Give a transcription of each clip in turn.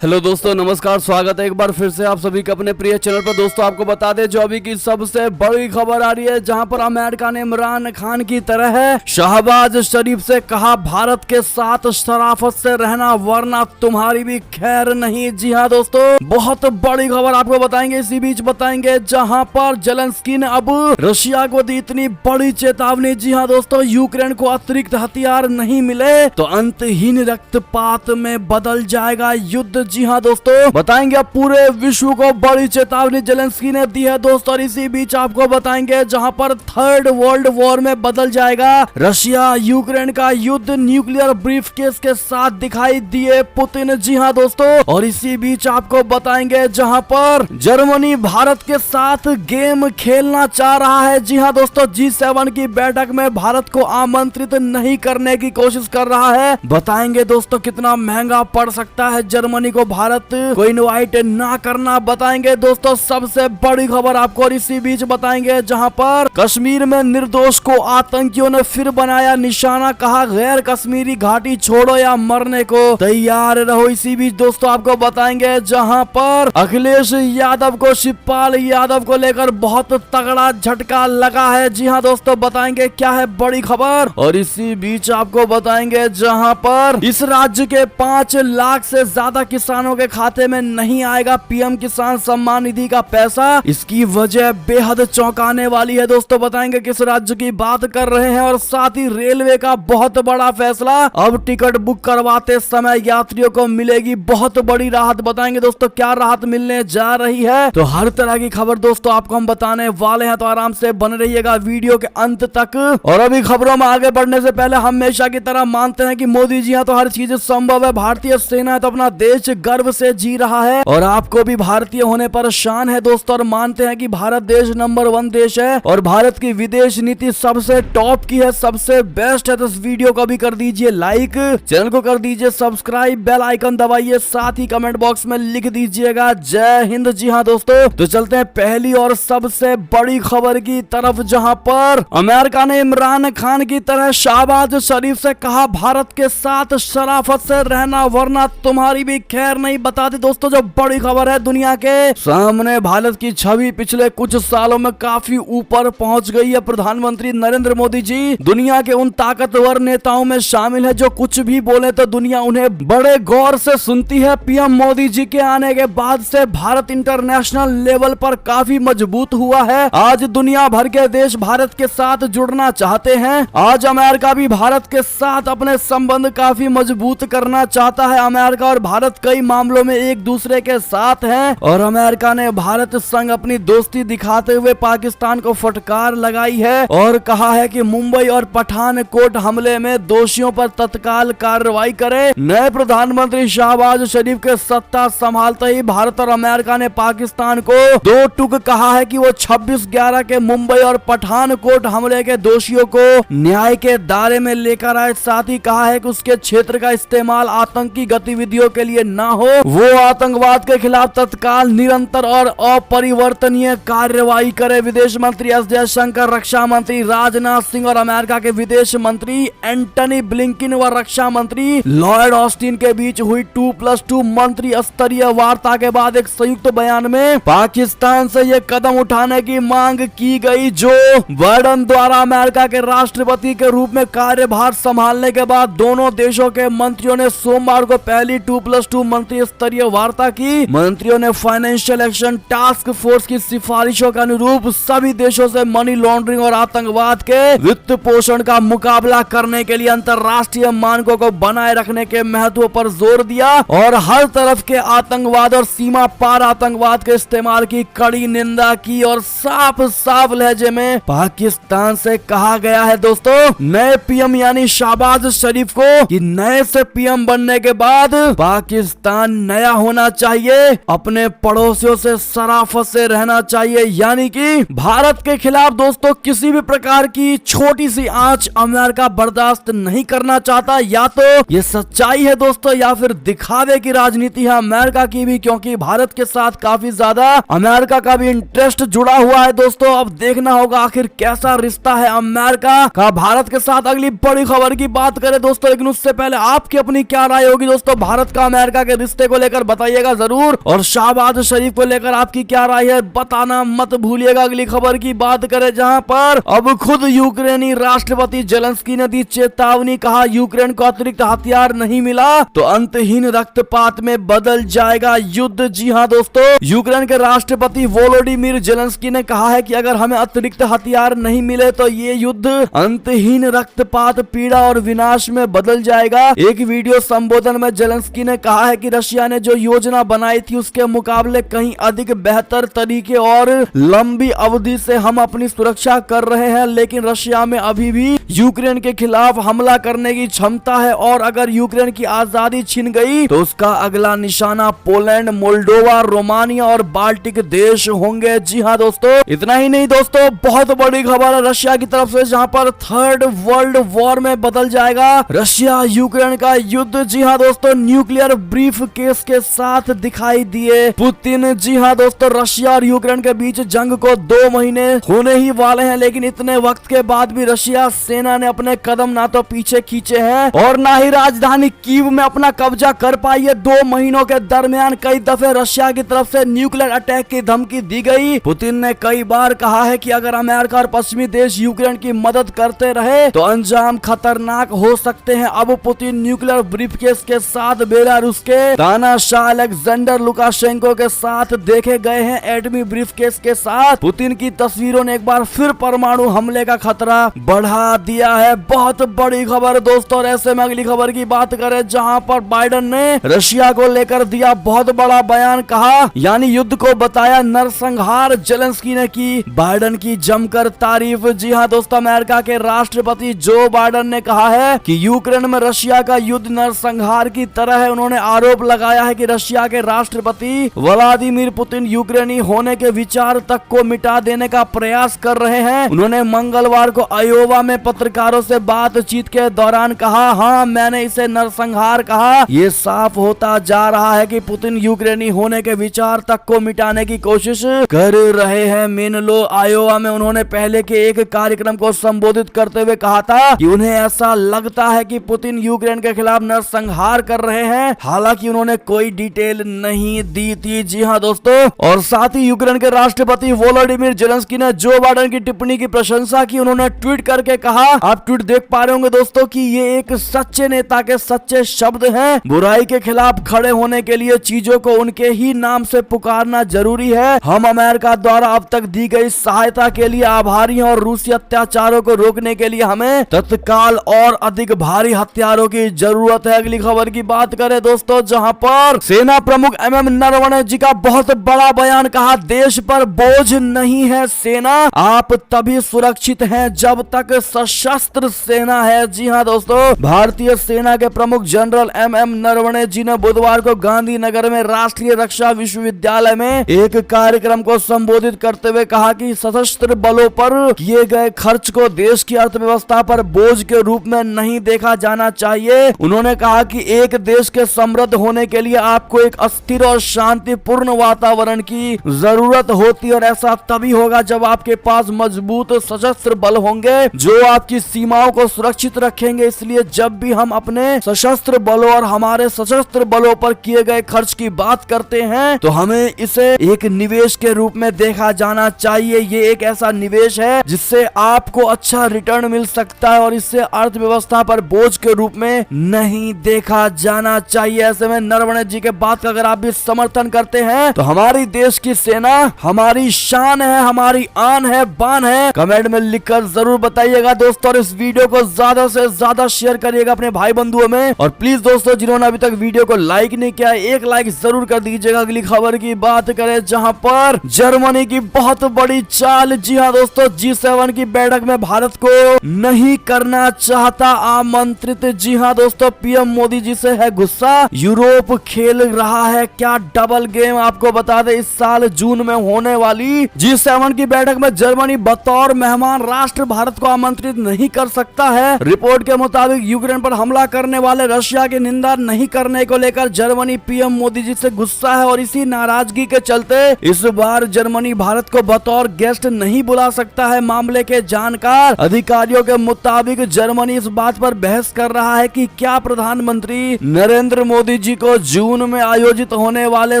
Hello दोस्तों, नमस्कार। स्वागत है एक बार फिर से आप सभी के अपने प्रिय चैनल पर। दोस्तों आपको बता दें जो अभी की सबसे बड़ी खबर आ रही है, जहां पर अमेरिका ने इमरान खान की तरह है शहबाज शरीफ से कहा भारत के साथ शराफत से रहना वरना तुम्हारी भी खैर नहीं। जी हाँ दोस्तों, बहुत बड़ी खबर आपको बताएंगे। इसी बीच बताएंगे जहां पर जेलेंस्की ने अब रशिया को दी इतनी बड़ी चेतावनी। जी हाँ दोस्तों, यूक्रेन को अतिरिक्त हथियार नहीं मिले तो अंतहीन रक्तपात में बदल जाएगा युद्ध। जी हाँ दोस्तों, बताएंगे अब पूरे विश्व को बड़ी चेतावनी जेलेंस्की ने दी है दोस्तों। और इसी बीच आपको बताएंगे जहां पर थर्ड वर्ल्ड वॉर में बदल जाएगा रशिया यूक्रेन का युद्ध, न्यूक्लियर ब्रीफकेस के साथ दिखाई दिए पुतिन। जी हाँ दोस्तों, और इसी बीच आपको बताएंगे जहां पर जर्मनी भारत के साथ गेम खेलना चाह रहा है। जी हाँ दोस्तों, G7 की बैठक में भारत को आमंत्रित नहीं करने की कोशिश कर रहा है। बताएंगे दोस्तों कितना महंगा पड़ सकता है जर्मनी को भारत को इनवाइट ना करना। बताएंगे दोस्तों सबसे बड़ी खबर आपको। और इसी बीच बताएंगे जहां पर कश्मीर में निर्दोष को आतंकियों ने फिर बनाया निशाना, कहा गैर कश्मीरी घाटी छोड़ो या मरने को तैयार रहो। इसी बीच दोस्तों आपको बताएंगे जहां पर अखिलेश यादव को शिवपाल यादव को लेकर बहुत तगड़ा झटका लगा है। जी हाँ दोस्तों, बताएंगे क्या है बड़ी खबर। और इसी बीच आपको बताएंगे जहां पर इस राज्य के 5 लाख से ज्यादा किसानों के खाते में नहीं आएगा पीएम किसान सम्मान निधि का पैसा। इसकी वजह बेहद चौंकाने वाली है दोस्तों। बताएंगे किस राज्य की बात कर रहे हैं। और साथ ही रेलवे का बहुत बड़ा फैसला, अब टिकट बुक करवाते समय यात्रियों को मिलेगी बहुत बड़ी राहत। बताएंगे दोस्तों क्या राहत मिलने जा रही है, तो हर तरह की खबर दोस्तों आपको हम बताने वाले हैं, तो आराम से बने रहिएगा वीडियो के अंत तक। और अभी खबरों में आगे बढ़ने से पहले हमेशा की तरह मानते हैं कि मोदी जी हैं तो हर चीज संभव है। भारतीय सेना है तो अपना देश गर्व से जी रहा है और आपको भी भारतीय होने पर शान है दोस्तों। और मानते हैं कि भारत देश नंबर 1 देश है और भारत की विदेश नीति सबसे टॉप की है, सबसे बेस्ट है। तो इस वीडियो को भी कर दीजिए लाइक, चैनल को कर दीजिए सब्सक्राइब, बेल आइकन दबाइए, साथ ही कमेंट बॉक्स में लिख दीजिएगा जय हिंद। जी हाँ दोस्तों, तो चलते हैं पहली और सबसे बड़ी खबर की तरफ, जहां पर अमेरिका ने इमरान खान की तरह शहबाज शरीफ से कहा भारत के साथ शराफत से रहना वरना तुम्हारी भी खैर नहीं। बता दें दोस्तों जो बड़ी खबर है, दुनिया के सामने भारत की छवि पिछले कुछ सालों में काफी ऊपर पहुंच गई है। प्रधानमंत्री नरेंद्र मोदी जी दुनिया के उन ताकतवर नेताओं में शामिल है जो कुछ भी बोले तो दुनिया उन्हें बड़े गौर से सुनती है। पीएम मोदी जी के आने के बाद से भारत इंटरनेशनल लेवल पर काफी मजबूत हुआ है। आज दुनिया भर के देश भारत के साथ जुड़ना चाहते हैं। आज अमेरिका भी भारत के साथ अपने संबंध काफी मजबूत करना चाहता है। अमेरिका और भारत कई मामलों में एक दूसरे के साथ हैं और अमेरिका ने भारत संग अपनी दोस्ती दिखाते हुए पाकिस्तान को फटकार लगाई है और कहा है कि मुंबई और पठानकोट हमले में दोषियों पर तत्काल कार्रवाई करे। नए प्रधानमंत्री शहबाज शरीफ के सत्ता संभालते ही भारत और अमेरिका ने पाकिस्तान को दो टूक कहा है कि वो 26/11 के मुंबई और पठानकोट हमले के दोषियों को न्याय के दायरे में लेकर आए। साथ ही कहा है कि उसके क्षेत्र का इस्तेमाल आतंकी गतिविधियों के लिए ना हो, वो आतंकवाद के खिलाफ तत्काल निरंतर और अपरिवर्तनीय कार्रवाई करे। विदेश मंत्री एस जयशंकर, रक्षा मंत्री राजनाथ सिंह और अमेरिका के विदेश मंत्री एंटनी ब्लिंकन व रक्षा मंत्री लॉयड ऑस्टिन के बीच हुई 2+2 मंत्री स्तरीय वार्ता के बाद एक संयुक्त बयान में पाकिस्तान से ये कदम उठाने की मांग की गई। जो बाइडेन द्वारा अमेरिका के राष्ट्रपति के रूप में कार्यभार संभालने के बाद दोनों देशों के मंत्रियों ने सोमवार को पहली 2+2 मंत्री स्तरीय वार्ता की। मंत्रियों ने फाइनेंशियल एक्शन टास्क फोर्स की सिफारिशों के अनुरूप सभी देशों से मनी लॉन्ड्रिंग और आतंकवाद के वित्त पोषण का मुकाबला करने के लिए अंतर्राष्ट्रीय मानकों को बनाए रखने के महत्व पर जोर दिया और हर तरफ के आतंकवाद और सीमा पार आतंकवाद के इस्तेमाल की कड़ी निंदा की। और साफ साफ लहजे में पाकिस्तान से कहा गया है दोस्तों नए पीएम यानी शहबाज शरीफ को कि नए से पीएम बनने के बाद पाकिस्तान नया होना चाहिए, अपने पड़ोसियों से शराफत से रहना चाहिए। यानी कि भारत के खिलाफ दोस्तों किसी भी प्रकार की छोटी सी आंच अमेरिका बर्दाश्त नहीं करना चाहता। या तो ये सच्चाई है दोस्तों या फिर दिखावे की राजनीति है अमेरिका की भी, क्योंकि भारत के साथ काफी ज्यादा अमेरिका का भी इंटरेस्ट जुड़ा हुआ है दोस्तों। अब देखना होगा आखिर कैसा रिश्ता है अमेरिका का भारत के साथ। अगली बड़ी खबर की बात करें दोस्तों, लेकिन उससे पहले आपकी अपनी क्या राय होगी दोस्तों भारत का अमेरिका के रिश्ते को लेकर बताइएगा जरूर, और शहबाज शरीफ को लेकर आपकी क्या राय है बताना मत भूलिएगा। अगली खबर की बात करें जहां पर अब खुद यूक्रेनी राष्ट्रपति जेलेंस्की ने दी चेतावनी, कहा यूक्रेन को अतिरिक्त हथियार नहीं मिला तो अंतहीन रक्तपात में बदल जाएगा युद्ध। जी हां दोस्तों, यूक्रेन के राष्ट्रपति वोलोडिमिर जेलेंस्की ने कहा है कि अगर हमें अतिरिक्त हथियार नहीं मिले तो ये युद्ध अंतहीन रक्तपात, पीड़ा और विनाश में बदल जाएगा। एक वीडियो संबोधन में जेलेंस्की ने कहा है कि रशिया ने जो योजना बनाई थी उसके मुकाबले कहीं अधिक बेहतर तरीके और लंबी अवधि से हम अपनी सुरक्षा कर रहे हैं, लेकिन रशिया में अभी भी यूक्रेन के खिलाफ हमला करने की क्षमता है और अगर यूक्रेन की आजादी छिन गई तो उसका अगला निशाना पोलैंड, मोल्डोवा, रोमानिया और बाल्टिक देश होंगे। जी हाँ दोस्तों, इतना ही नहीं दोस्तों, बहुत बड़ी खबर है रशिया की तरफ से जहां पर थर्ड वर्ल्ड वॉर में बदल जाएगा रशिया यूक्रेन का युद्ध। जी हाँ दोस्तों, न्यूक्लियर ब्रीफ केस के साथ दिखाई दिए पुतिन। जी हाँ दोस्तों, रशिया और यूक्रेन के बीच जंग को 2 महीने होने ही वाले हैं, लेकिन इतने वक्त के बाद भी रशिया सेना ने अपने कदम ना तो पीछे खींचे हैं और ना ही राजधानी कीव में अपना कब्जा कर पाई है। 2 महीनों के दरमियान कई दफे रशिया की तरफ से न्यूक्लियर अटैक की धमकी दी गई। पुतिन ने कई बार कहा है कि अगर अमेरिका और पश्चिमी देश यूक्रेन की मदद करते रहे तो अंजाम खतरनाक हो सकते हैं। अब पुतिन न्यूक्लियर ब्रीफकेस के साथ बेलारूस के तानाशाह अलेक्जेंडर लुकाशेंको के साथ देखे गए हैं। एटमी ब्रीफकेस के साथ पुतिन की तस्वीरों ने एक बार फिर परमाणु हमले का खतरा बढ़ा दिया है। बहुत बड़ी खबर दोस्तों। और ऐसे में अगली खबर की बात करें जहां पर बाइडेन ने रशिया को लेकर दिया बहुत बड़ा बयान, कहा यानी युद्ध को बताया नरसंहार। जेलेंस्की ने की बाइडेन की जमकर तारीफ। जी हाँ दोस्तों, अमेरिका के राष्ट्रपति जो बाइडेन ने कहा है कि यूक्रेन में रशिया का युद्ध नरसंहार की तरह है। उन्होंने आरोप लगाया है कि रशिया के राष्ट्रपति व्लादिमीर पुतिन यूक्रेनी होने के विचार तक को मिटा देने का प्रयास कर रहे हैं। उन्होंने मंगलवार को आयोवा में पत्रकारों से बातचीत के दौरान कहा, हाँ मैंने इसे नरसंहार कहा। ये साफ होता जा रहा है कि पुतिन यूक्रेनी होने के विचार तक को मिटाने की कोशिश कर रहे हैं। मेनलो आयोवा में उन्होंने पहले के एक कार्यक्रम को संबोधित करते हुए कहा था कि उन्हें ऐसा लगता है कि पुतिन यूक्रेन के खिलाफ नरसंहार कर रहे हैं। हालांकि उन्होंने कोई डिटेल नहीं दी थी। जी हाँ दोस्तों, और साथ ही यूक्रेन के राष्ट्रपति वोलोडिमिर जेलेंस्की ने जो बाइडेन की टिप्पणी की प्रशंसा की। उन्होंने ट्वीट करके कहा, आप ट्वीट देख पा रहे होंगे दोस्तों, कि ये एक सच्चे नेता के सच्चे शब्द हैं। बुराई के खिलाफ खड़े होने के लिए चीजों को उनके ही नाम से पुकारना जरूरी है। हम अमेरिका द्वारा अब तक दी गई सहायता के लिए आभारी हैं और रूसी अत्याचारों को रोकने के लिए हमें तत्काल और अधिक भारी हथियारों की जरूरत है। अगली खबर की बात करें दोस्तों, जहां पर सेना प्रमुख MM नरवणे जी का बहुत बड़ा बयान, कहा देश पर बोझ नहीं है सेना, आप तभी सुरक्षित हैं जब तक सशस्त्र सेना है। जी हाँ दोस्तों, भारतीय सेना के प्रमुख जनरल MM नरवणे जी ने बुधवार को गांधीनगर में राष्ट्रीय रक्षा विश्वविद्यालय में एक कार्यक्रम को संबोधित करते हुए कहा कि सशस्त्र बलों पर किए गए खर्च को देश की अर्थव्यवस्था पर बोझ के रूप में नहीं देखा जाना चाहिए। उन्होंने कहा कि एक देश के समृद्ध होने के लिए आपको एक अस्थिर और शांतिपूर्ण वातावरण की जरूरत होती है और ऐसा तभी होगा जब आपके पास मजबूत सशस्त्र बल होंगे जो आपकी सीमाओं को सुरक्षित रखेंगे। इसलिए जब भी हम अपने सशस्त्र बलों और हमारे सशस्त्र बलों पर किए गए खर्च की बात करते हैं तो हमें इसे एक निवेश के रूप में देखा जाना चाहिए। ये एक ऐसा निवेश है जिससे आपको अच्छा रिटर्न मिल सकता है और इससे अर्थव्यवस्था पर बोझ के रूप में नहीं देखा जाना चाहिए। ऐसे में नरवणे जी के बात का अगर आप भी समर्थन करते हैं तो हमारी देश की सेना हमारी शान है, हमारी आन है, बान है। कमेंट में लिखकर जरूर बताइएगा दोस्तों, और इस वीडियो को ज्यादा से ज्यादा शेयर करिएगा अपने भाई बंधुओं में। और प्लीज दोस्तों, जिन्होंने अभी तक वीडियो को लाइक नहीं किया, एक लाइक जरूर कर दीजिएगा। अगली खबर की बात करें जहां पर जर्मनी की बहुत बड़ी चाल। जी हाँ दोस्तों, G7 की बैठक में भारत को नहीं करना चाहता आमंत्रित। जी हाँ दोस्तों, PM मोदी जी से है गुस्सा, यूरोप खेल रहा है क्या डबल गेम। आपको बता दें इस साल जून में होने वाली G7 की बैठक में जर्मनी बतौर मेहमान राष्ट्र भारत को आमंत्रित नहीं कर सकता है। रिपोर्ट के मुताबिक यूक्रेन पर हमला करने वाले रशिया की निंदा नहीं करने को लेकर जर्मनी PM मोदी जी से गुस्सा है और इसी नाराजगी के चलते इस बार जर्मनी भारत को बतौर गेस्ट नहीं बुला सकता है। मामले के जानकार अधिकारियों के मुताबिक जर्मनी इस बात पर बहस कर रहा है कि क्या प्रधानमंत्री नरेंद्र मोदी मोदी जी को जून में आयोजित होने वाले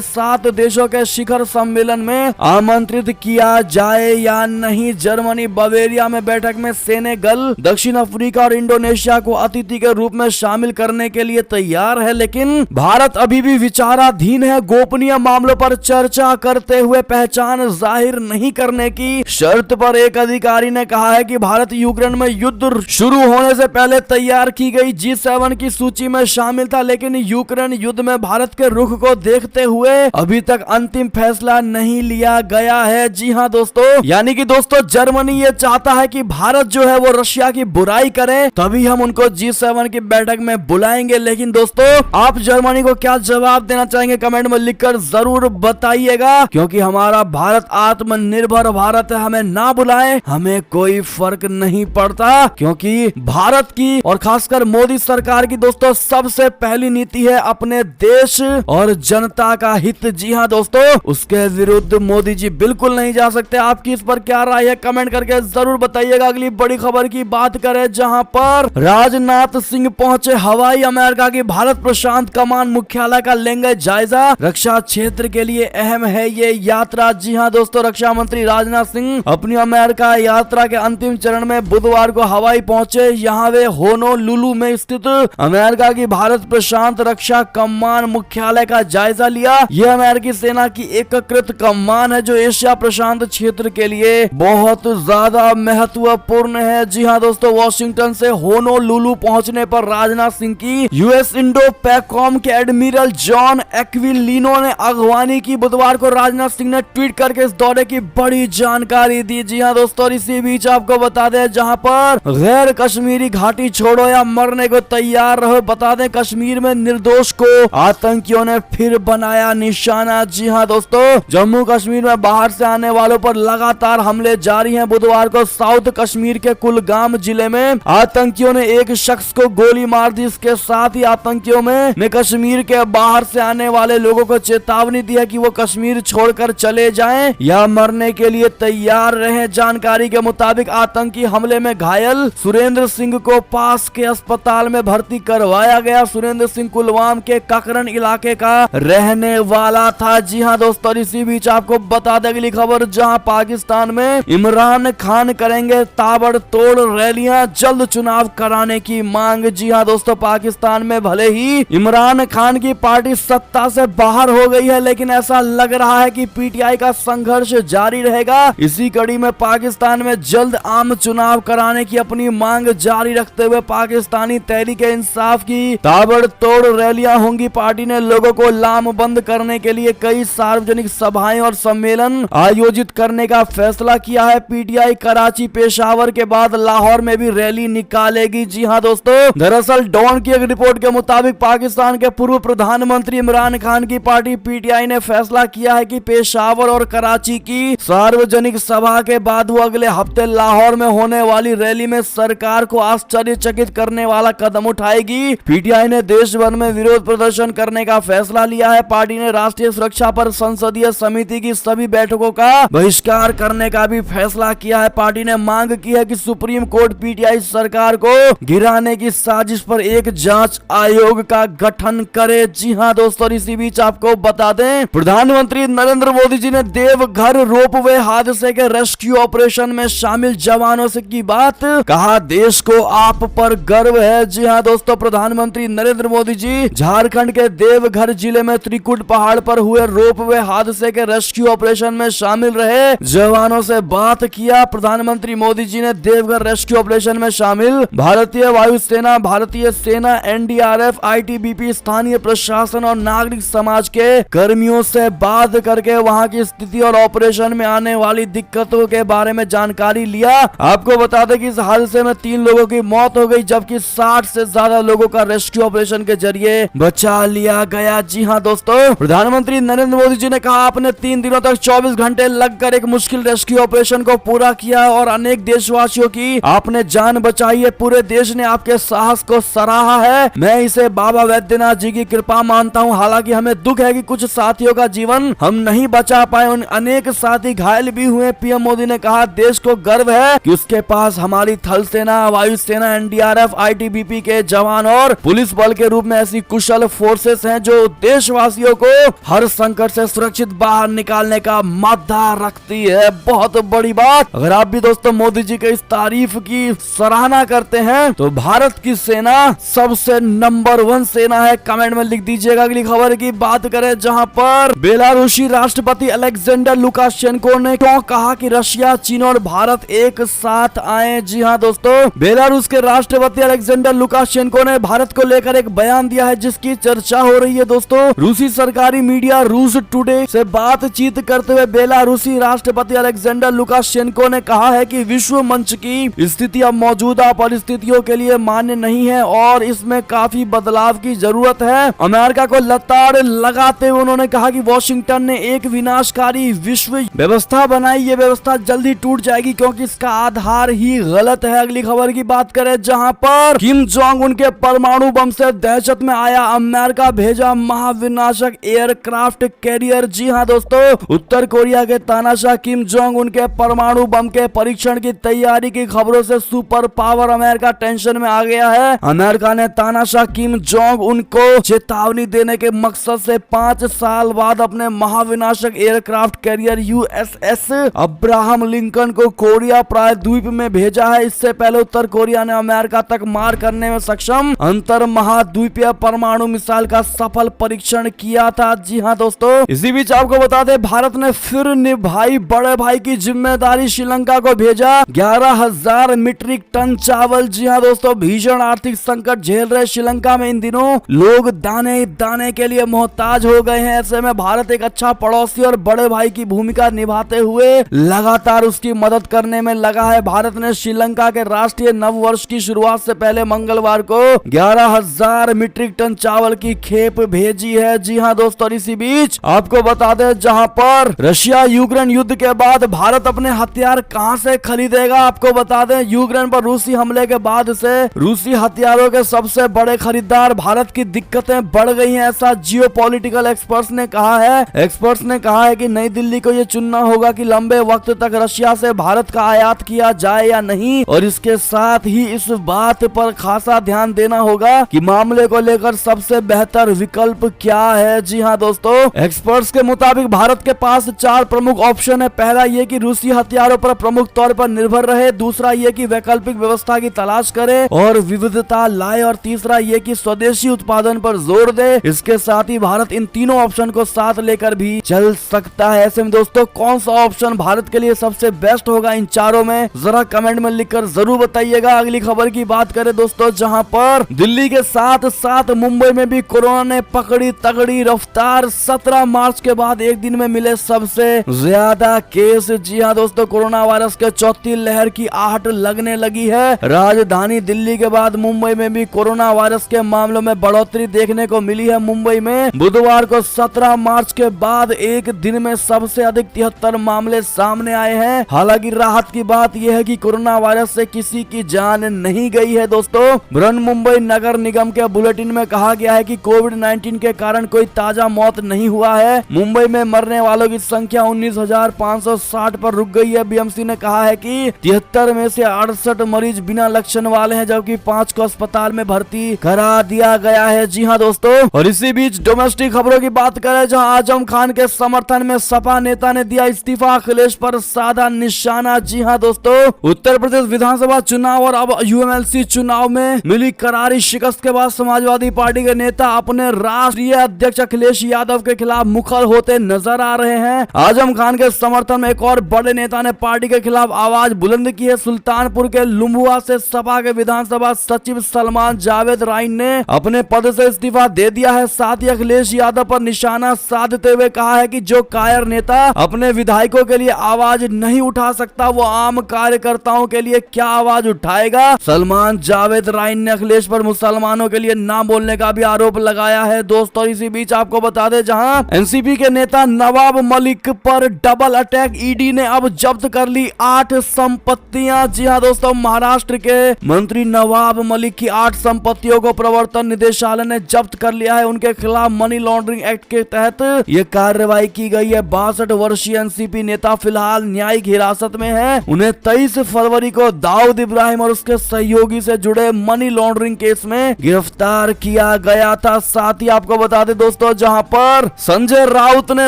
7 देशों के शिखर सम्मेलन में आमंत्रित किया जाए या नहीं। जर्मनी बवेरिया में बैठक में सेनेगल, दक्षिण अफ्रीका और इंडोनेशिया को अतिथि के रूप में शामिल करने के लिए तैयार है, लेकिन भारत अभी भी विचाराधीन है। गोपनीय मामलों पर चर्चा करते हुए पहचान जाहिर नहीं करने की शर्त पर एक अधिकारी ने कहा है कि भारत यूक्रेन में युद्ध शुरू होने से पहले तैयार की गई G7 की सूची में शामिल था, लेकिन यूक्रेन युद्ध में भारत के रुख को देखते हुए अभी तक अंतिम फैसला नहीं लिया गया है। जी हाँ दोस्तों, यानी कि दोस्तों जर्मनी ये चाहता है कि भारत जो है वो रशिया की बुराई करे, तभी हम उनको G7 की बैठक में बुलाएंगे। लेकिन दोस्तों आप जर्मनी को क्या जवाब देना चाहेंगे कमेंट में लिखकर जरूर बताइएगा, क्योंकि हमारा भारत आत्मनिर्भर भारत है। हमें ना बुलाए हमें कोई फर्क नहीं पड़ता, क्योंकि भारत की और खासकर मोदी सरकार की दोस्तों सबसे पहली नीति है अपने देश और जनता का हित। जी हाँ दोस्तों, उसके विरुद्ध मोदी जी बिल्कुल नहीं जा सकते। आपकी इस पर क्या राय है कमेंट करके जरूर बताइएगा। अगली बड़ी खबर की बात करें, जहां पर राजनाथ सिंह पहुंचे हवाई, अमेरिका की भारत प्रशांत कमान मुख्यालय का लेंगे जायजा। रक्षा क्षेत्र के लिए अहम है ये यात्रा। जी हाँ दोस्तों, रक्षा मंत्री राजनाथ सिंह अपनी अमेरिका यात्रा के अंतिम चरण में बुधवार को हवाई पहुंचे। यहाँ वे होनोलुलु में स्थित अमेरिका की भारत प्रशांत रक्षा कमान मुख्यालय का जायजा लिया। यह अमेरिकी सेना की एकीकृत कमान है जो एशिया प्रशांत क्षेत्र के लिए बहुत ज्यादा महत्वपूर्ण है। जी हाँ दोस्तों, वॉशिंगटन से होनोलुलु पहुंचने पर राजनाथ सिंह की यूएस इंडो पैकॉम के एडमिरल जॉन एक्विलिनो ने अगवानी की। बुधवार को राजनाथ सिंह ने ट्वीट करके इस दौरे की बड़ी जानकारी दी। जी हाँ दोस्तों, इसी बीच आपको बता दें, जहां पर गैर कश्मीरी घाटी छोड़ो या मरने को तैयार रहो, बता दें कश्मीर में निर्दोष को आतंकियों ने फिर बनाया निशाना। जी हाँ दोस्तों, जम्मू कश्मीर में बाहर से आने वालों पर लगातार हमले जारी हैं। बुधवार को साउथ कश्मीर के कुलगाम जिले में आतंकियों ने एक शख्स को गोली मार दी। इसके साथ ही आतंकियों ने कश्मीर के बाहर से आने वाले लोगों को चेतावनी दी है कि वो कश्मीर छोड़कर चले जाएं या मरने के लिए तैयार रहें। जानकारी के मुताबिक आतंकी हमले में घायल सुरेंद्र सिंह को पास के अस्पताल में भर्ती करवाया गया। सुरेंद्र सिंह कुलवाम के ककरन इलाके का रहने वाला था। जी हाँ दोस्तों, इसी बीच आपको बता दें अगली खबर, जहां पाकिस्तान में इमरान खान करेंगे ताबड़तोड़ रैलियां, जल्द चुनाव कराने की मांग। जी हाँ दोस्तों, पाकिस्तान में भले ही इमरान खान की पार्टी सत्ता से बाहर हो गई है, लेकिन ऐसा लग रहा है कि पीटीआई का संघर्ष जारी रहेगा। इसी कड़ी में पाकिस्तान में जल्द आम चुनाव कराने की अपनी मांग जारी रखते हुए पाकिस्तानी तहरीक-ए-इंसाफ की ताबड़तोड़ रैलियां होंगी। पार्टी ने लोगों को लामबंद करने के लिए कई सार्वजनिक सभाएं और सम्मेलन आयोजित करने का फैसला किया है। पीटीआई कराची, पेशावर के बाद लाहौर में भी रैली निकालेगी। जी हाँ दोस्तों, दरअसल डॉन की एक रिपोर्ट के मुताबिक पाकिस्तान के पूर्व प्रधानमंत्री इमरान खान की पार्टी पीटीआई ने फैसला किया है कि पेशावर और कराची की सार्वजनिक सभा के बाद वो अगले हफ्ते लाहौर में होने वाली रैली में सरकार को आश्चर्यचकित करने वाला कदम उठाएगी। पीटीआई ने देश भर में विरोध प्रदर्शन करने का फैसला लिया है। पार्टी ने राष्ट्रीय सुरक्षा पर संसदीय समिति की सभी बैठकों का बहिष्कार करने का भी फैसला किया है। पार्टी ने मांग की है कि सुप्रीम कोर्ट पीटीआई सरकार को गिराने की साजिश पर एक जांच आयोग का गठन करे। जी हाँ दोस्तों, इसी बीच आपको बता दें, प्रधानमंत्री नरेंद्र मोदी जी ने देवघर रोपवे हादसे के रेस्क्यू ऑपरेशन में शामिल जवानों से की बात, कहा देश को आप पर गर्व है। जी हाँ दोस्तों, प्रधानमंत्री नरेंद्र मोदी जी झारखंड के देवघर जिले में त्रिकुट पहाड़ पर हुए रोपवे हादसे के रेस्क्यू ऑपरेशन में शामिल रहे जवानों से बात किया। प्रधानमंत्री मोदी जी ने देवघर रेस्क्यू ऑपरेशन में शामिल भारतीय वायुसेना, भारतीय सेना, एनडीआरएफ, आईटीबीपी, स्थानीय प्रशासन और नागरिक समाज के कर्मियों से बात करके वहां की स्थिति और ऑपरेशन में आने वाली दिक्कतों के बारे में जानकारी लिया। आपको बता दें कि इस हादसे में 3 लोगों की मौत हो गई, जबकि 60 से ज्यादा लोगों का रेस्क्यू ऑपरेशन के जरिए बचा लिया गया। जी हाँ दोस्तों, प्रधानमंत्री नरेंद्र मोदी जी ने कहा आपने 3 दिनों तक 24 घंटे लगकर एक मुश्किल रेस्क्यू ऑपरेशन को पूरा किया और अनेक देशवासियों की आपने जान बचाई है। पूरे देश ने आपके साहस को सराहा है। मैं इसे बाबा वैद्यनाथ जी की कृपा मानता हूँ। हालांकि हमें दुख है कि कुछ साथियों का जीवन हम नहीं बचा पाए, उन अनेक साथी घायल भी हुए। पीएम मोदी ने कहा देश को गर्व है कि उसके पास हमारी थल सेना, वायुसेना, एनडीआरएफ, आईटीबीपी के जवान और पुलिस बल के रूप में ऐसी कुछ कुशल फोर्सेस हैं जो देशवासियों को हर संकट से सुरक्षित बाहर निकालने का मादा रखती है। बहुत बड़ी बात। अगर आप भी दोस्तों मोदी जी के इस तारीफ की सराहना करते हैं तो भारत की सेना सबसे नंबर 1 सेना है, कमेंट में लिख दीजिएगा। अगली खबर की बात करें जहां पर बेलारूसी राष्ट्रपति अलेक्जेंडर लुकाशेंको ने क्यों कहा कि रशिया, चीन और भारत एक साथ आए। जी हां दोस्तों, बेलारूस के राष्ट्रपति अलेक्जेंडर लुकाशेंको ने भारत को लेकर एक बयान दिया है जिसकी चर्चा हो रही है। दोस्तों, रूसी सरकारी मीडिया रूस टुडे से बातचीत करते हुए बेलारूसी राष्ट्रपति अलेक्जेंडर लुकाशेंको ने कहा है कि विश्व मंच की स्थिति अब मौजूदा परिस्थितियों के लिए मान्य नहीं है और इसमें काफी बदलाव की जरूरत है। अमेरिका को लताड़ लगाते हुए उन्होंने कहा कि वॉशिंगटन ने एक विनाशकारी विश्व व्यवस्था बनाई, ये व्यवस्था जल्दी टूट जाएगी क्योंकि इसका आधार ही गलत है। अगली खबर की बात करें जहां पर किम जोंग उनके परमाणु बम से दहशत में आया, अमेरिका भेजा महाविनाशक एयरक्राफ्ट कैरियर। जी हां दोस्तों, उत्तर कोरिया के तानाशाह किम जोंग उनके परमाणु बम के परीक्षण की तैयारी की खबरों से सुपर पावर अमेरिका टेंशन में आ गया है। अमेरिका ने तानाशाह किम जोंग उनको चेतावनी देने के मकसद से 5 साल बाद अपने महाविनाशक aircraft carrier USS Abraham Lincoln को कोरिया प्रायद्वीप में भेजा है। इससे पहले उत्तर कोरिया ने अमेरिका तक मार करने में सक्षम अंतर महाद्वीपीय परमाणु मिसाइल का सफल परीक्षण किया था। जी हां दोस्तों, इसी बीच आपको बता दें भारत ने फिर निभाई बड़े भाई की जिम्मेदारी, श्रीलंका को भेजा 11,000 मीट्रिक टन चावल। जी हां दोस्तों, भीषण आर्थिक संकट झेल रहे श्रीलंका में इन दिनों लोग दाने दाने के लिए मोहताज हो गए हैं। ऐसे में भारत एक अच्छा पड़ोसी और बड़े भाई की भूमिका निभाते हुए लगातार उसकी मदद करने में लगा है। भारत ने श्रीलंका के राष्ट्रीय नव वर्ष की शुरुआत से पहले मंगलवार को 11,000 मीट्रिक टन चावल की खेप भेजी है। जी हां दोस्तों, इसी बीच आपको बता दें जहां पर रशिया यूक्रेन युद्ध के बाद भारत अपने हथियार कहां से खरीदेगा। आपको बता दें यूक्रेन पर रूसी हमले के बाद से रूसी हथियारों के सबसे बड़े खरीदार भारत की दिक्कतें बढ़ गई हैं, ऐसा जियोपॉलिटिकल एक्सपर्ट्स ने कहा है। एक्सपर्ट्स ने कहा है कि नई दिल्ली को यह चुनना होगा कि लंबे वक्त तक रशिया से भारत का आयात किया जाए या नहीं, और इसके साथ ही इस बात पर खासा ध्यान देना होगा कि मामले को लेकर सबसे बेहतर विकल्प क्या है। जी हां दोस्तों, एक्सपर्ट्स के मुताबिक भारत के पास 4 प्रमुख ऑप्शन है। पहला ये कि रूसी हथियारों पर प्रमुख तौर पर निर्भर रहे, दूसरा ये कि वैकल्पिक व्यवस्था की तलाश करे और विविधता लाए, और तीसरा ये कि स्वदेशी उत्पादन पर जोर दे। इसके साथ ही भारत इन तीनों ऑप्शन को साथ लेकर भी चल सकता है। ऐसे में दोस्तों कौन सा ऑप्शन भारत के लिए सबसे बेस्ट होगा इन चारों में, जरा कमेंट में लिखकर जरूर बताइएगा। अगली खबर की बात करें दोस्तों जहां पर दिल्ली के साथ साथ मुंबई में भी कोरोना ने पकड़ी तगड़ी रफ्तार। 17 मार्च के बाद एक दिन में मिले सबसे ज्यादा केस। जी हां दोस्तों, कोरोना वायरस के चौथी लहर की आहट लगने लगी है। राजधानी दिल्ली के बाद मुंबई में भी कोरोना वायरस के मामलों में बढ़ोतरी देखने को मिली है। मुंबई में बुधवार को 17 मार्च के बाद एक दिन में सबसे अधिक 73 मामले सामने आए हैं। हालांकि राहत की बात यह है कि कोरोना वायरस से किसी की जान नहीं गई है। दोस्तों, बृहन मुंबई नगर निगम के बुलेटिन में कहा गया है कि कोविड-19 के कारण कोई ताजा मौत नहीं हुआ है। मुंबई में मरने वालों की संख्या 19,560 पर रुक गई है। बीएमसी ने कहा है कि 73 में से 68 मरीज बिना लक्षण वाले हैं, जबकि 5 को अस्पताल में भर्ती करा दिया गया है। जी हाँ दोस्तों, और इसी बीच डोमेस्टिक खबरों की बात करें जहां आजम खान के समर्थन में सपा नेता ने दिया इस्तीफा, अखिलेश पर साधा निशाना। जी हाँ दोस्तों, उत्तर प्रदेश विधानसभा चुनाव और अब यूएमएलसी चुनाव में मिली करारी शिकस्त के बाद समाजवादी पार्टी के नेता अपने राष्ट्रीय अध्यक्ष अखिलेश यादव के खिलाफ मुखर होते नजर आ रहे हैं। आजम खान के समर्थन में एक और बड़े नेता ने पार्टी के खिलाफ आवाज बुलंद की है। सुल्तानपुर के लुम्बुआ से सपा के विधानसभा सचिव सलमान जावेद राइन ने अपने पद से इस्तीफा दे दिया है। साथ ही अखिलेश यादव पर निशाना साधते हुए कहा है कि जो कायर नेता अपने विधायकों के लिए आवाज नहीं उठा सकता वो आम कार्यकर्ताओं के लिए क्या आवाज उठाएगा। सलमान जावेद राइन ने अखिलेश पर मुसलमानों के लिए ना बोलने का भी आरोप लगाया है। दोस्तों, इसी बीच आपको बता दें जहां एनसीपी के नेता नवाब मलिक पर डबल अटैक, ईडी ने अब जब्त कर ली 8 संपत्तियां। जी हां दोस्तों, महाराष्ट्र के मंत्री नवाब मलिक की 8 संपत्तियों को प्रवर्तन निदेशालय ने जब्त कर लिया है। उनके खिलाफ मनी लॉन्ड्रिंग एक्ट के तहत ये कार्रवाई की गई है। 62 वर्षीय एनसीपी नेता फिलहाल न्यायिक हिरासत में है। उन्हें 23 फरवरी को दाऊद इब्राहिम और उसके सहयोगी से जुड़े मनी लॉन्ड्रिंग केस में गिरफ्तार किया दिया गया था। साथ ही आपको बता दें दोस्तों, जहां पर संजय राउत ने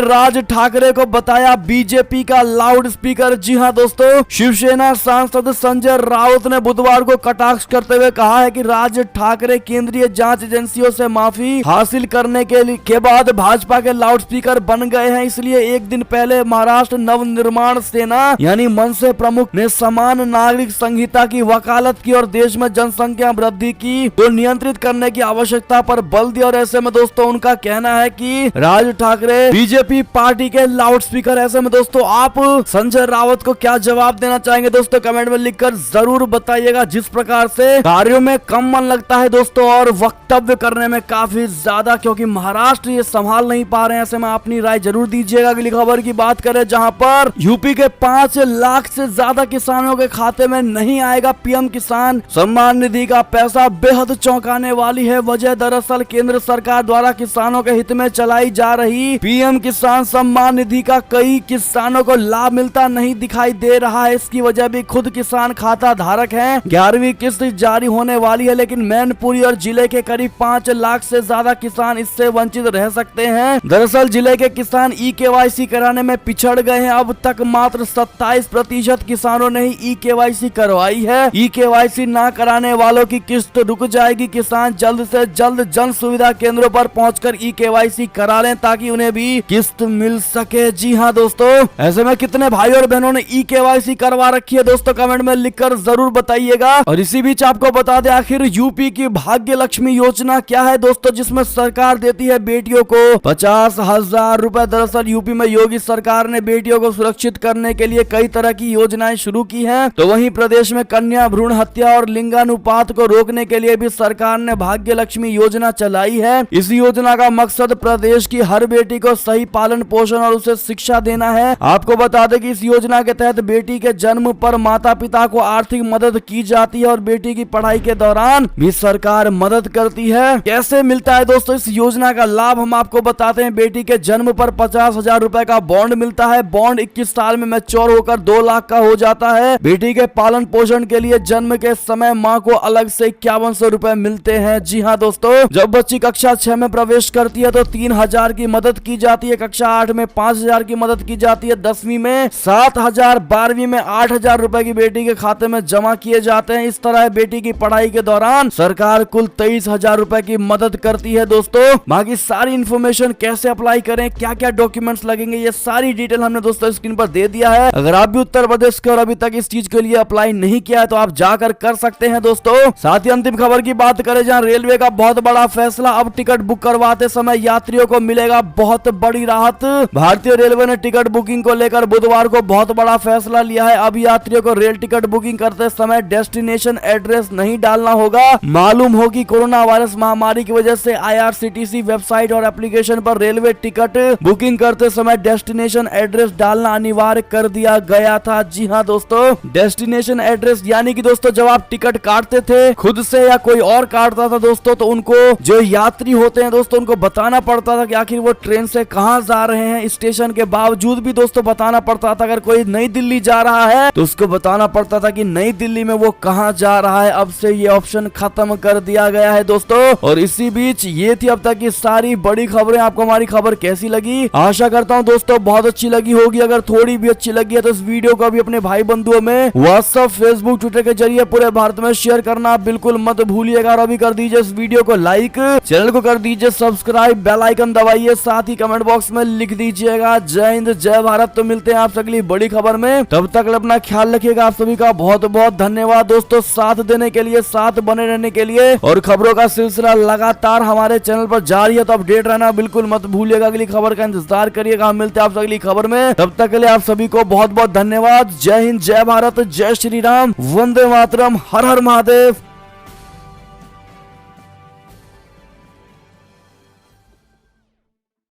राज ठाकरे को बताया बीजेपी का लाउड स्पीकर। जी हां दोस्तों, शिवसेना सांसद संजय राउत ने बुधवार को कटाक्ष करते हुए कहा है कि राज ठाकरे केंद्रीय जांच एजेंसियों से माफी हासिल करने के बाद भाजपा के लाउड स्पीकर बन गए हैं। इसलिए एक दिन पहले महाराष्ट्र नवनिर्माण सेना यानी मनसे प्रमुख ने समान नागरिक संहिता की वकालत की और देश में जनसंख्या वृद्धि की को नियंत्रित करने की आवश्यकता पर बल दिया। और ऐसे में दोस्तों उनका कहना है कि राज ठाकरे बीजेपी पार्टी के लाउड स्पीकर। ऐसे में दोस्तों आप संजय राउत को क्या जवाब देना चाहेंगे दोस्तों, कमेंट में लिखकर जरूर बताइएगा। जिस प्रकार से कार्यों में कम मन लगता है दोस्तों और वक्तव्य करने में काफी ज्यादा, क्योंकि महाराष्ट्र ये संभाल नहीं पा रहे हैं। ऐसे में अपनी राय जरूर दीजिएगा। अगली खबर की बात करें, जहां पर यूपी के 5 लाख से ज्यादा किसानों के खाते में नहीं आएगा पीएम किसान सम्मान निधि का पैसा। बेहद चौंकाने वाली है वजह, दरअसल केंद्र सरकार द्वारा किसानों के हित में चलाई जा रही पीएम किसान सम्मान निधि का कई किसानों को लाभ मिलता नहीं दिखाई दे रहा है। इसकी वजह भी खुद किसान खाता धारक हैं। 11वीं किस्त जारी होने वाली है, लेकिन मैनपुरी और जिले के करीब 5 लाख से ज्यादा किसान इससे वंचित रह सकते हैं। दरअसल जिले के किसान ई-केवाईसी कराने में पिछड़ गए हैं। अब तक मात्र 27% किसानों ने ही ई-केवाईसी करवाई है। ई-केवाईसी ना कराने वालों की किस्त रुक जाएगी। किसान जल्द से जल्द जन सुविधा केंद्रों पर पहुंचकर ई-केवाईसी करा लें ताकि उन्हें भी किस्त मिल सके। जी हां दोस्तों, ऐसे में कितने भाई और बहनों ने ई-केवाईसी करवा रखी है दोस्तों, कमेंट में लिखकर जरूर बताइएगा। और इसी बीच आपको बता दें, आखिर यूपी की भाग्य लक्ष्मी योजना क्या है दोस्तों, जिसमें सरकार देती है बेटियों को 50,000 रुपए। दरअसल यूपी में योगी सरकार ने बेटियों को सुरक्षित करने के लिए कई तरह की योजनाएं शुरू की हैं। तो वहीं प्रदेश में कन्या भ्रूण हत्या और लिंगानुपात को रोकने के लिए भी सरकार ने भाग्य लक्ष्मी योजना चलाई है। इस योजना का मकसद प्रदेश की हर बेटी को सही पालन पोषण और उसे शिक्षा देना है। आपको बता दें कि इस योजना के तहत बेटी के जन्म पर माता पिता को आर्थिक मदद की जाती है और बेटी की पढ़ाई के दौरान भी सरकार मदद करती है। कैसे मिलता है दोस्तों इस योजना का लाभ, हम आपको बताते हैं। बेटी के जन्म पर 50,000 रुपए का बॉन्ड मिलता है। बॉन्ड 21 साल में मैच्योर होकर 2 लाख का हो जाता है। बेटी के पालन पोषण के लिए जन्म के समय माँ को अलग से 5100 रुपए मिलते हैं। जी हाँ दोस्तों, जब बच्ची कक्षा 6 में प्रवेश करती है तो 3000 की मदद की जाती है। कक्षा 8 में 5000 की मदद की जाती है। 10वीं में 7000, 12वीं में 8000 रुपए की बेटी के खाते में जमा किए जाते हैं। इस तरह बेटी की पढ़ाई के दौरान सरकार कुल 23,000 रुपए की मदद करती है। दोस्तों बाकी सारी इन्फॉर्मेशन, कैसे अप्लाई करें, क्या क्या डॉक्यूमेंट्स लगेंगे, ये सारी डिटेल हमने दोस्तों स्क्रीन पर दे दिया है। अगर आप भी उत्तर प्रदेश के और अभी तक इस चीज के लिए अप्लाई नहीं किया है तो आप जाकर कर सकते हैं दोस्तों। साथ ही अंतिम खबर की बात करें, जहां रेलवे का बहुत बड़ा फैसला, अब टिकट बुक करवाते समय यात्रियों को मिलेगा बहुत बड़ी राहत। भारतीय रेलवे ने टिकट बुकिंग को लेकर बुधवार को बहुत बड़ा फैसला लिया है। अब यात्रियों को रेल टिकट बुकिंग करते समय डेस्टिनेशन एड्रेस नहीं डालना होगा। मालूम हो कि कोरोना वायरस महामारी की वजह से IRCTC वेबसाइट और एप्लीकेशन पर रेलवे टिकट बुकिंग करते समय डेस्टिनेशन एड्रेस डालना अनिवार्य कर दिया गया था। जी हाँ दोस्तों, डेस्टिनेशन एड्रेस यानी कि दोस्तों जब आप टिकट काटते थे खुद से या कोई और काटता था दोस्तों, तो उनको जो यात्री होते हैं दोस्तों उनको बताना पड़ता था कि आखिर वो ट्रेन से कहां जा रहे हैं। स्टेशन के बावजूद भी दोस्तों बताना पड़ता था। अगर कोई नई दिल्ली जा रहा है तो उसको बताना पड़ता था कि नई दिल्ली में वो कहां जा रहा है। अब से ये ऑप्शन खत्म कर दिया गया है दोस्तों। और इसी बीच ये थी अब तक की सारी बड़ी खबरें। आपको हमारी खबर कैसी लगी, आशा करता हूँ दोस्तों बहुत अच्छी लगी होगी। अगर थोड़ी भी अच्छी लगी है तो इस वीडियो को भी अपने भाई बंधुओं में व्हाट्सएप, फेसबुक, ट्विटर के जरिए पूरे भारत में शेयर करना बिल्कुल मत भूलिएगा। और अभी कर दीजिए इस वीडियो को लाइक, चैनल को कर दीजिए सब्सक्राइब, बेल आइकन दबाइए, साथ ही कमेंट बॉक्स में लिख दीजिएगा जय हिंद जय भारत। तो मिलते हैं आप अगली बड़ी खबर में, तब तक अपना ख्याल रखिएगा। आप सभी का बहुत बहुत धन्यवाद दोस्तों, साथ देने के लिए, साथ बने रहने के लिए। और खबरों का सिलसिला लगातार हमारे चैनल पर जारी है, तो अपडेट रहना बिल्कुल मत भूलिएगा। अगली खबर का इंतजार करिएगा। हम मिलते हैं आप अगली खबर में, तब तक के लिए आप सभी को बहुत बहुत धन्यवाद। जय हिंद जय भारत, जय श्री राम, वंदे मातरम, हर हर महादेव।